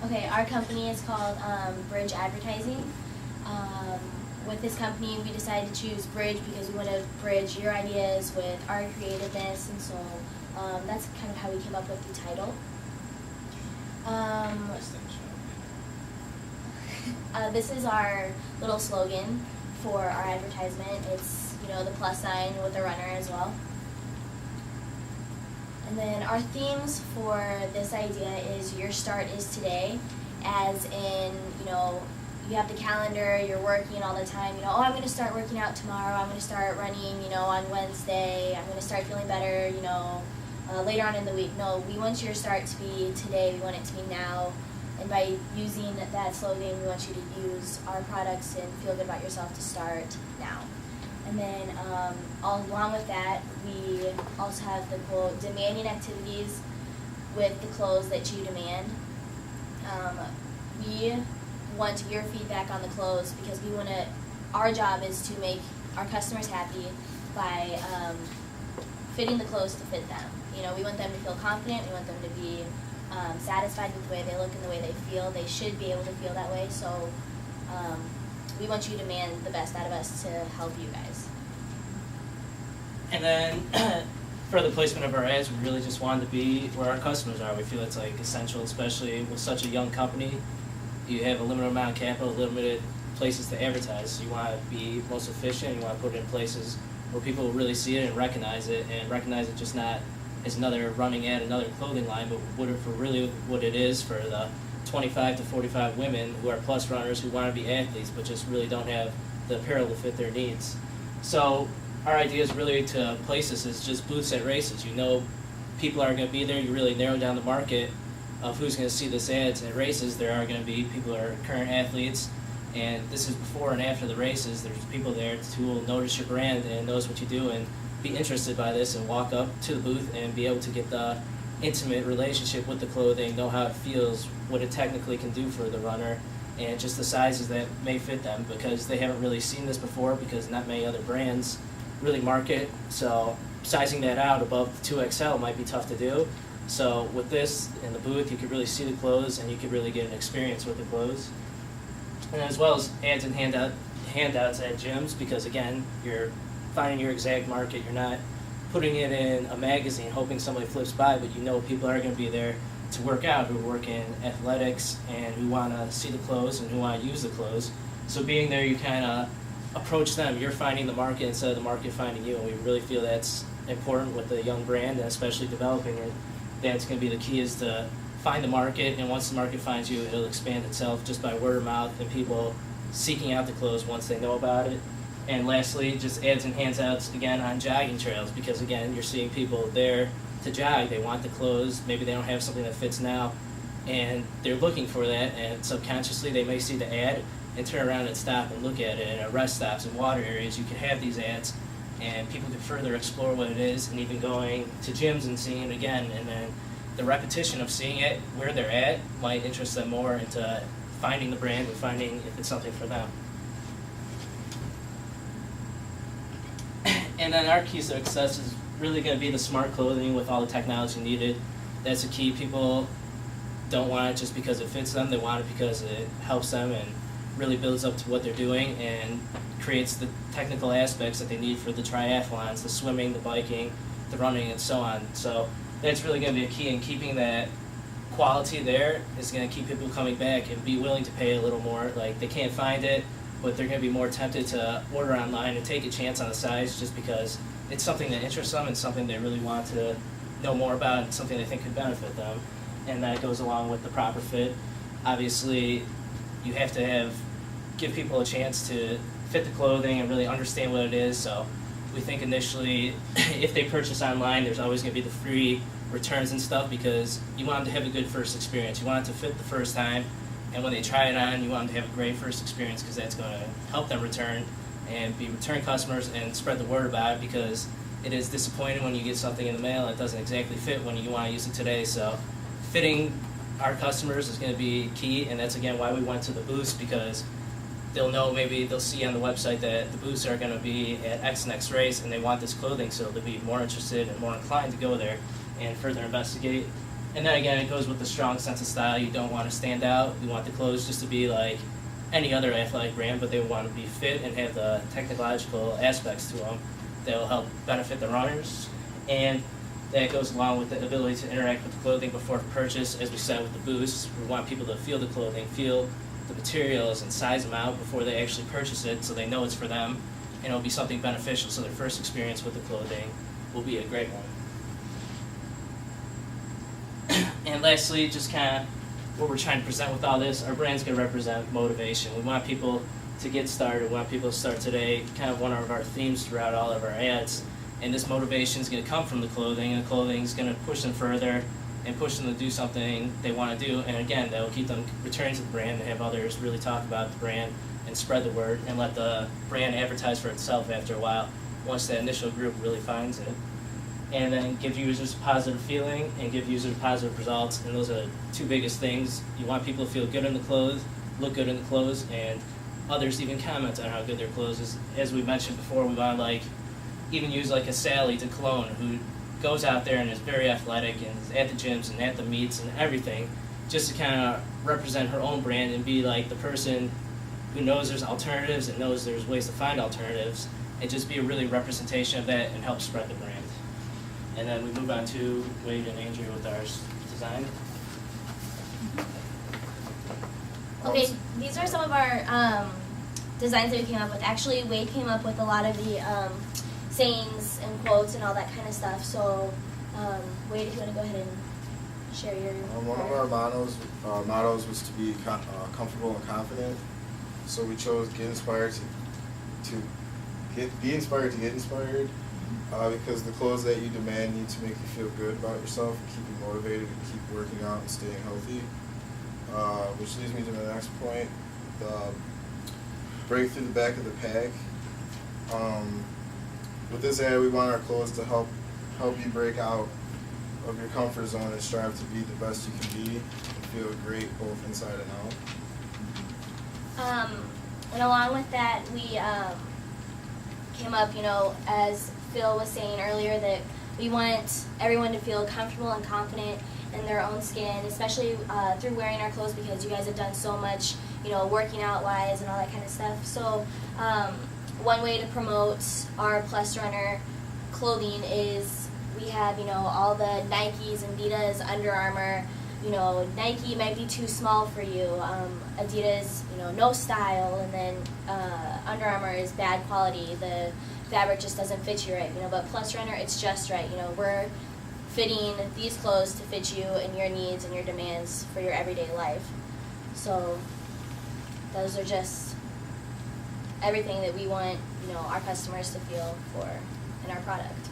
Okay, our company is called Bridge Advertising. Um, with this company, we decided to choose Bridge because we want to bridge your ideas with our creativeness, and so that's kind of how we came up with the title. This is our little slogan for our advertisement. It's, the plus sign with the runner as well. And then our themes for this idea is your start is today, as in, you have the calendar, you're working all the time, oh, I'm going to start working out tomorrow, I'm going to start running, on Wednesday, I'm going to start feeling better, later on in the week. No, we want your start to be today, we want it to be now, and by using that slogan, we want you to use our products and feel good about yourself to start now. And then along with that, we also have the quote, demanding activities with the clothes that you demand. We want your feedback on the clothes because our job is to make our customers happy by fitting the clothes to fit them. We want them to feel confident, we want them to be satisfied with the way they look and the way they feel. They should be able to feel that way, so we want you to demand the best out of us to help you guys. And then for the placement of our ads, we really just wanted to be where our customers are. We feel it's essential, especially with such a young company. You have a limited amount of capital, limited places to advertise. So you want to be most efficient. You want to put it in places where people will really see it and recognize it just not as another running ad, another clothing line, but what it is for the 25 to 45 women who are plus runners who want to be athletes but just really don't have the apparel to fit their needs. So our idea is really to place this as just booths at races. People are going to be there. You really narrow down the market of who's going to see this ads at races. There are going to be people who are current athletes, and this is before and after the races. There's people there who will notice your brand and knows what you do and be interested by this and walk up to the booth and be able to get the intimate relationship with the clothing, know how it feels, what it technically can do for the runner, and just the sizes that may fit them, because they haven't really seen this before because not many other brands really market. So sizing that out above the 2XL might be tough to do. So with this in the booth, you could really see the clothes and you could really get an experience with the clothes. And as well as ads and handouts at gyms, because again, you're finding your exact market. You're not putting it in a magazine hoping somebody flips by, but people are going to be there to work out, who work in athletics and who want to see the clothes and who want to use the clothes. So being there, you kind of approach them. You're finding the market instead of the market finding you, and we really feel that's important with a young brand, and especially developing it. That's going to be the key, is to find the market, and once the market finds you, it'll expand itself just by word of mouth and people seeking out the clothes once they know about it. And lastly, just ads and handouts again on jogging trails, because again, you're seeing people there to jog. They want the clothes. Maybe they don't have something that fits now, and they're looking for that, and subconsciously they may see the ad and turn around and stop and look at it. And at rest stops and water areas, you can have these ads, and people can further explore what it is, and even going to gyms and seeing it again. And then the repetition of seeing it where they're at might interest them more into finding the brand and finding if it's something for them. And then our key to success is really going to be the smart clothing with all the technology needed. That's the key. People don't want it just because it fits them. They want it because it helps them and really builds up to what they're doing and creates the technical aspects that they need for the triathlons, the swimming, the biking, the running, and so on. So that's really going to be a key, and keeping that quality there is going to keep people coming back and be willing to pay a little more. They can't find it, but they're going to be more tempted to order online and take a chance on the size just because it's something that interests them and something they really want to know more about and something they think could benefit them. And that goes along with the proper fit. Obviously, you have to give people a chance to fit the clothing and really understand what it is. So we think initially, if they purchase online, there's always going to be the free returns and stuff, because you want them to have a good first experience. You want it to fit the first time, and when they try it on, you want them to have a great first experience, because that's going to help them return and be return customers and spread the word about it, because it is disappointing when you get something in the mail and it doesn't exactly fit when you want to use it today. So fitting our customers is going to be key, and that's again why we went to the booths, because they'll know, maybe they'll see on the website that the booths are going to be at X next race and they want this clothing, so they'll be more interested and more inclined to go there and further investigate And then again, it goes with the strong sense of style. You don't want to stand out. You want the clothes just to be like any other athletic brand, but they want to be fit and have the technological aspects to them that will help benefit the runners. And that goes along with the ability to interact with the clothing before purchase, as we said with the boosts. We want people to feel the clothing, feel the materials, and size them out before they actually purchase it, so they know it's for them, and it'll be something beneficial, so their first experience with the clothing will be a great one. And lastly, just kind of what we're trying to present with all this, our brand's going to represent motivation. We want people to get started. We want people to start today, kind of one of our themes throughout all of our ads. And this motivation is going to come from the clothing, and the clothing is going to push them further and push them to do something they want to do. And again, that will keep them returning to the brand and have others really talk about the brand and spread the word and let the brand advertise for itself after a while, once that initial group really finds it. And then give users a positive feeling and give users positive results. And those are the two biggest things. You want people to feel good in the clothes, look good in the clothes, and others even comment on how good their clothes is. As we mentioned before, we want to even use a Sally to Cologne, who goes out there and is very athletic and is at the gyms and at the meets and everything, just to kind of represent her own brand and be like the person who knows there's alternatives and knows there's ways to find alternatives, and just be a really representation of that and help spread the brand. And then we move on to Wade and Andrew with our design. Okay, these are some of our designs that we came up with. Actually, Wade came up with a lot of the sayings and quotes and all that kind of stuff. So, Wade, if you want to go ahead and share your one of our mottos was to be comfortable and confident. So we chose be inspired to get inspired, because the clothes that you demand need to make you feel good about yourself and keep you motivated and keep working out and staying healthy. Which leads me to the next point, the break through the back of the pack. With this ad, we want our clothes to help you break out of your comfort zone and strive to be the best you can be and feel great both inside and out. And along with that, we came up, as Phil was saying earlier, that we want everyone to feel comfortable and confident in their own skin, especially through wearing our clothes, because you guys have done so much, working out wise and all that kind of stuff. So one way to promote our Plus Runner clothing is we have, all the Nikes, Adidas, Under Armour. Nike might be too small for you. Adidas, no style, and then Under Armour is bad quality. The fabric just doesn't fit you right, But Plus Runner, it's just right. We're fitting these clothes to fit you and your needs and your demands for your everyday life. So those are just everything that we want, our customers to feel for in our product.